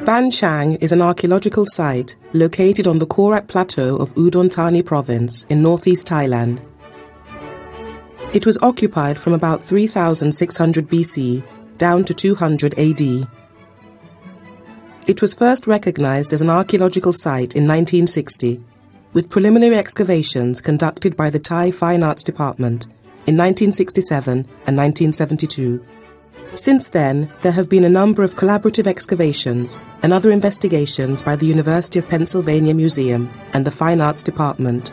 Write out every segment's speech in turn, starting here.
Ban Chang is an archaeological site located on the Korat Plateau of Udon Thani province in northeast Thailand. It was occupied from about 3600 BC down to 200 AD. It was first recognized as an archaeological site in 1960, with preliminary excavations conducted by the Thai Fine Arts Department in 1967 and 1972. Since then, there have been a number of collaborative excavations and other investigations by the University of Pennsylvania Museum and the Fine Arts Department.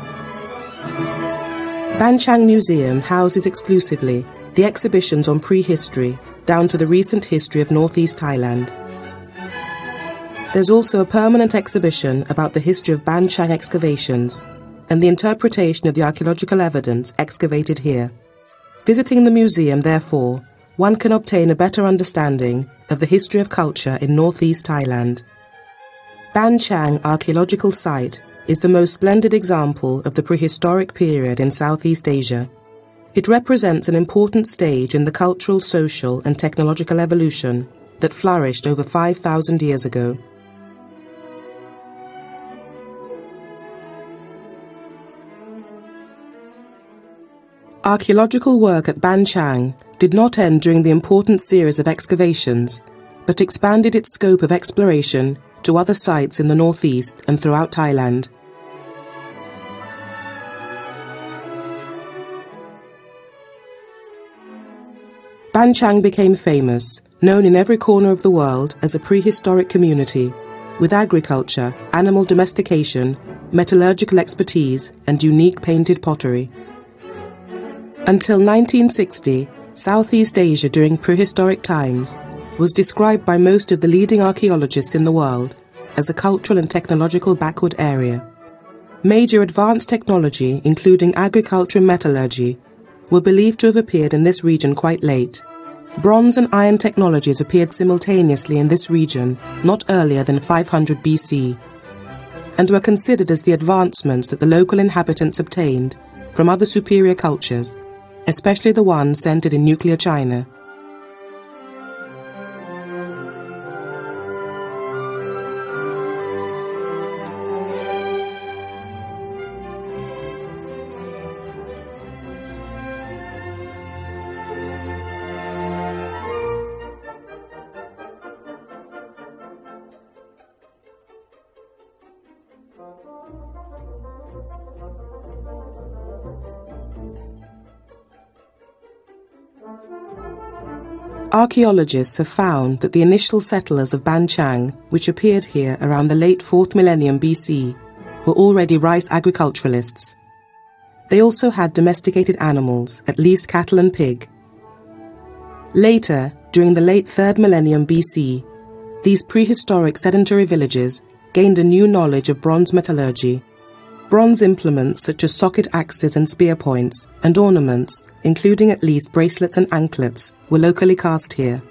Ban Chang Museum houses exclusively the exhibitions on prehistory down to the recent history of northeast Thailand. There's also a permanent exhibition about the history of Ban Chang excavations and the interpretation of the archaeological evidence excavated here. Visiting the museum, therefore, one can obtain a better understanding of the history of culture in northeast Thailand. Ban Chang Archaeological Site is the most splendid example of the prehistoric period in Southeast Asia. It represents an important stage in the cultural, social and technological evolution that flourished over 5,000 years ago. Archaeological work at Ban Chang did not end during the important series of excavations, but expanded its scope of exploration to other sites in the northeast and throughout Thailand. Ban Chang became famous, known in every corner of the world as a prehistoric community, with agriculture, animal domestication, metallurgical expertise and unique painted pottery. Until 1960, Southeast Asia during prehistoric times was described by most of the leading archaeologists in the world as a cultural and technological backward area. Major advanced technology, including agriculture and metallurgy, were believed to have appeared in this region quite late. Bronze and iron technologies appeared simultaneously in this region not earlier than 500 BC, and were considered as the advancements that the local inhabitants obtained from other superior cultures, especially the ones centered in nuclear China. Archaeologists have found that the initial settlers of Ban Chang, which appeared here around the late 4th millennium BC, were already rice agriculturalists. They also had domesticated animals, at least cattle and pig. Later, during the late 3rd millennium BC, these prehistoric sedentary villages gained a new knowledge of bronze metallurgy. Bronze implements such as socket axes and spear points, and ornaments, including at least bracelets and anklets, were locally cast here.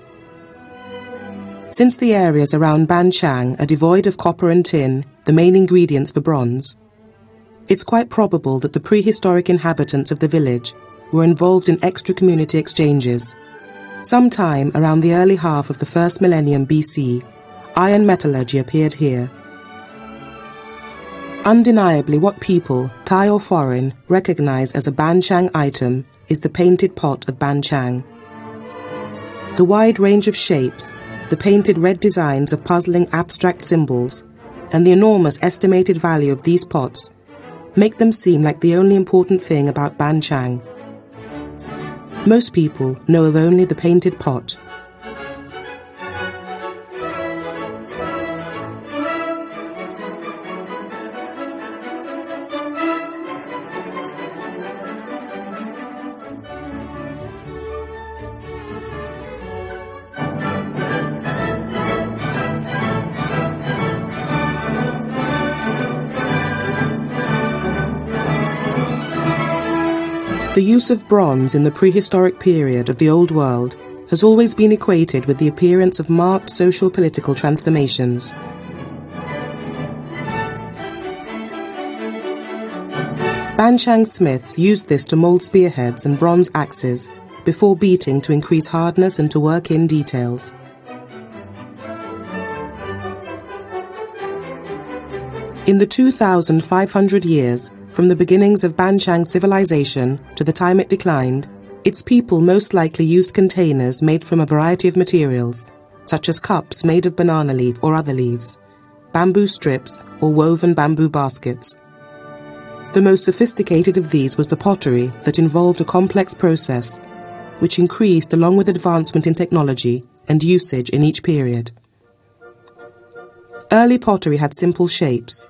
Since the areas around Ban Chang are devoid of copper and tin, the main ingredients for bronze, it's quite probable that the prehistoric inhabitants of the village were involved in extra-community exchanges. Sometime around the early half of the 1st millennium BC, iron metallurgy appeared here. Undeniably, what people, Thai or foreign, recognize as a Ban Chang item is the painted pot of Ban Chang. The wide range of shapes, the painted red designs of puzzling abstract symbols, and the enormous estimated value of these pots make them seem like the only important thing about Ban Chang. Most people know of only the painted pot. The use of bronze in the prehistoric period of the Old World has always been equated with the appearance of marked social-political transformations. Ban Chang smiths used this to mold spearheads and bronze axes before beating to increase hardness and to work in details. In the 2,500 years from the beginnings of Ban Chang civilization to the time it declined, its people most likely used containers made from a variety of materials, such as cups made of banana leaf or other leaves, bamboo strips or woven bamboo baskets. The most sophisticated of these was the pottery that involved a complex process, which increased along with advancement in technology and usage in each period. Early pottery had simple shapes.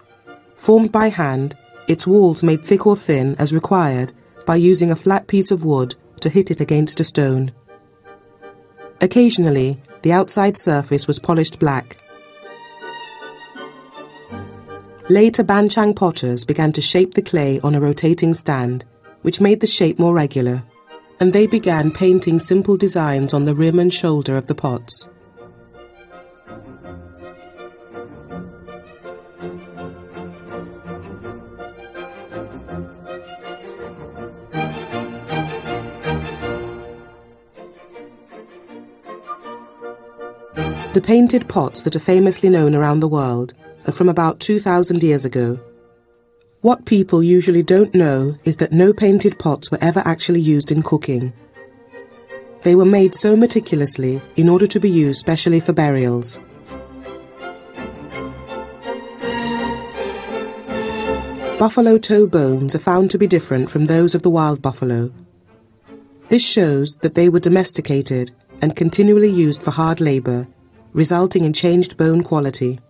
Formed by hand, its walls made thick or thin as required by using a flat piece of wood to hit it against a stone. Occasionally, the outside surface was polished black. Later Ban Chang potters began to shape the clay on a rotating stand, which made the shape more regular, and they began painting simple designs on the rim and shoulder of the pots. The painted pots that are famously known around the world are from about 2,000 years ago. What people usually don't know is that no painted pots were ever actually used in cooking. They were made so meticulously in order to be used specially for burials. Buffalo toe bones are found to be different from those of the wild buffalo. This shows that they were domesticated and continually used for hard labor, resulting in changed bone quality.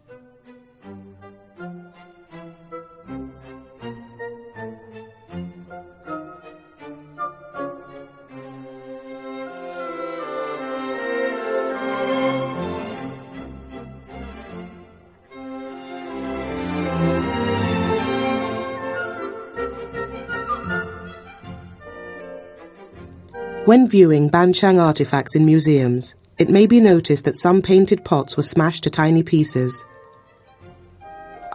When viewing Ban Chang artifacts in museums, it may be noticed that some painted pots were smashed to tiny pieces.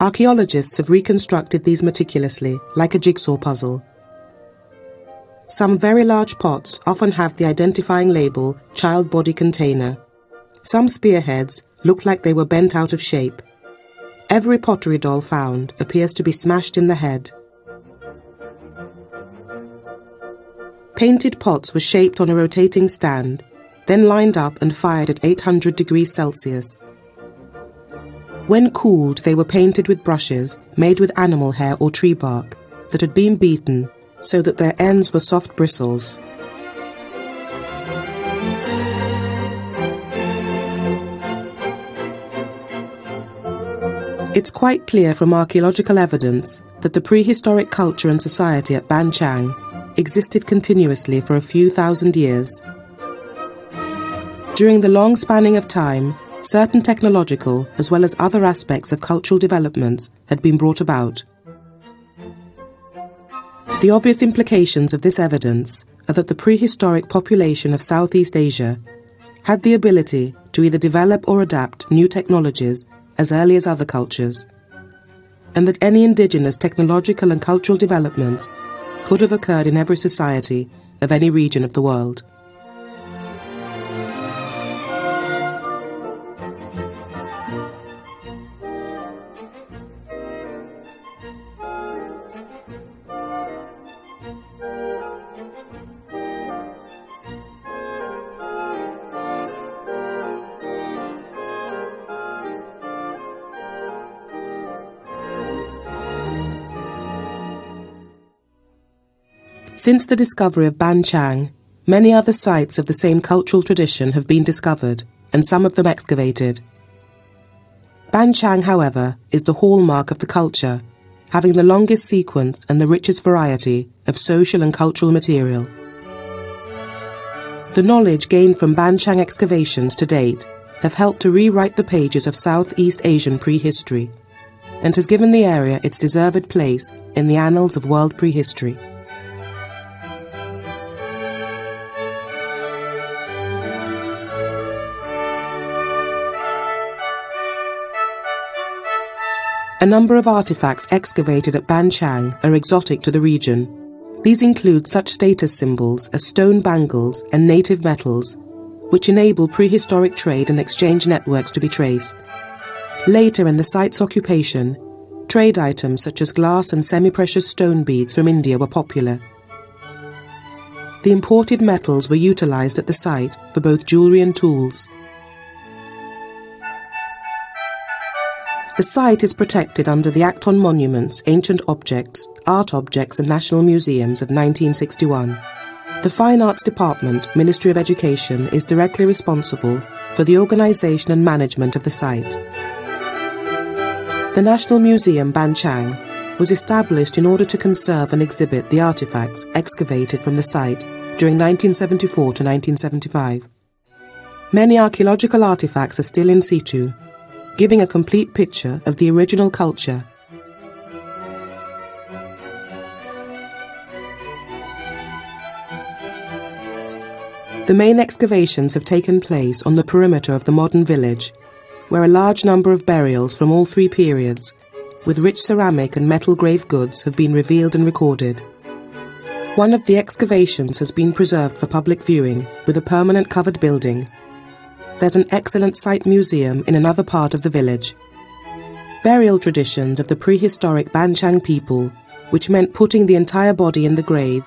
Archaeologists have reconstructed these meticulously, like a jigsaw puzzle. Some very large pots often have the identifying label, child body container. Some spearheads look like they were bent out of shape. Every pottery doll found appears to be smashed in the head. Painted pots were shaped on a rotating stand, then lined up and fired at 800 degrees Celsius. When cooled, they were painted with brushes made with animal hair or tree bark that had been beaten so that their ends were soft bristles. It's quite clear from archaeological evidence that the prehistoric culture and society at Ban Chang existed continuously for a few thousand years. During the long spanning of time, certain technological as well as other aspects of cultural developments had been brought about. The obvious implications of this evidence are that the prehistoric population of Southeast Asia had the ability to either develop or adapt new technologies as early as other cultures, and that any indigenous technological and cultural developments could have occurred in every society of any region of the world. Since the discovery of Ban Chang, many other sites of the same cultural tradition have been discovered, and some of them excavated. Ban Chang, however, is the hallmark of the culture, having the longest sequence and the richest variety of social and cultural material. The knowledge gained from Ban Chang excavations to date have helped to rewrite the pages of Southeast Asian prehistory, and has given the area its deserved place in the annals of world prehistory. A number of artifacts excavated at Ban Chang are exotic to the region. These include such status symbols as stone bangles and native metals, which enable prehistoric trade and exchange networks to be traced. Later in the site's occupation, Trade items such as glass and semi-precious stone beads from India were popular. The imported metals were utilized at the site for both jewelry and tools. The site is protected under the Act on Monuments, Ancient Objects, Art Objects and National Museums of 1961. The Fine Arts Department, Ministry of Education, is directly responsible for the organization and management of the site. The National Museum Ban Chiang was established in order to conserve and exhibit the artifacts excavated from the site during 1974 to 1975. Many archaeological artifacts are still in situ, giving a complete picture of the original culture. The main excavations have taken place on the perimeter of the modern village, where a large number of burials from all three periods, with rich ceramic and metal grave goods, have been revealed and recorded. One of the excavations has been preserved for public viewing with a permanent covered building. There's an excellent site museum in another part of the village. Burial traditions of the prehistoric Ban Chiang people, which meant putting the entire body in the grave,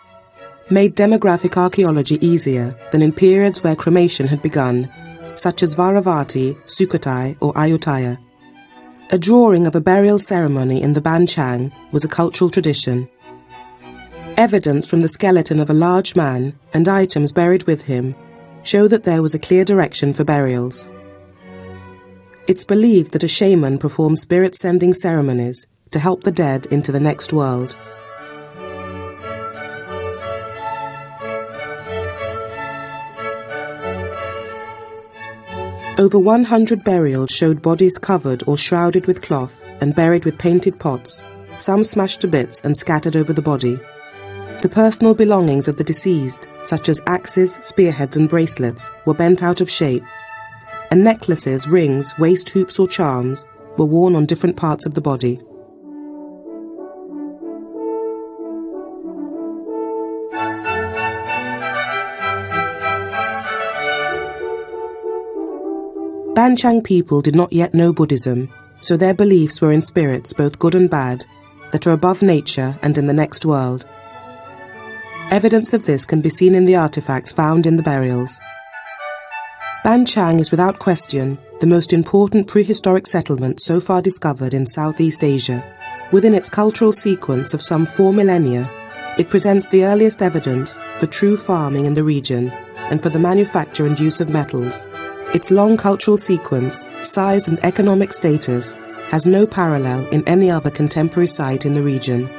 made demographic archaeology easier than in periods where cremation had begun, such as Varavati, Sukhothai or Ayutthaya. A drawing of a burial ceremony in the Ban Chiang was a cultural tradition. Evidence from the skeleton of a large man and items buried with him show that there was a clear direction for burials. It's believed that a shaman performed spirit-sending ceremonies to help the dead into the next world. Over 100 burials showed bodies covered or shrouded with cloth and buried with painted pots, some smashed to bits and scattered over the body. The personal belongings of the deceased, such as axes, spearheads and bracelets, were bent out of shape, and necklaces, rings, waist hoops or charms were worn on different parts of the body. Ban Chiang people did not yet know Buddhism, so their beliefs were in spirits, both good and bad, that are above nature and in the next world. Evidence of this can be seen in the artifacts found in the burials. Ban Chiang is without question the most important prehistoric settlement so far discovered in Southeast Asia. Within its cultural sequence of some 4 millennia, it presents the earliest evidence for true farming in the region and for the manufacture and use of metals. Its long cultural sequence, size and economic status has no parallel in any other contemporary site in the region.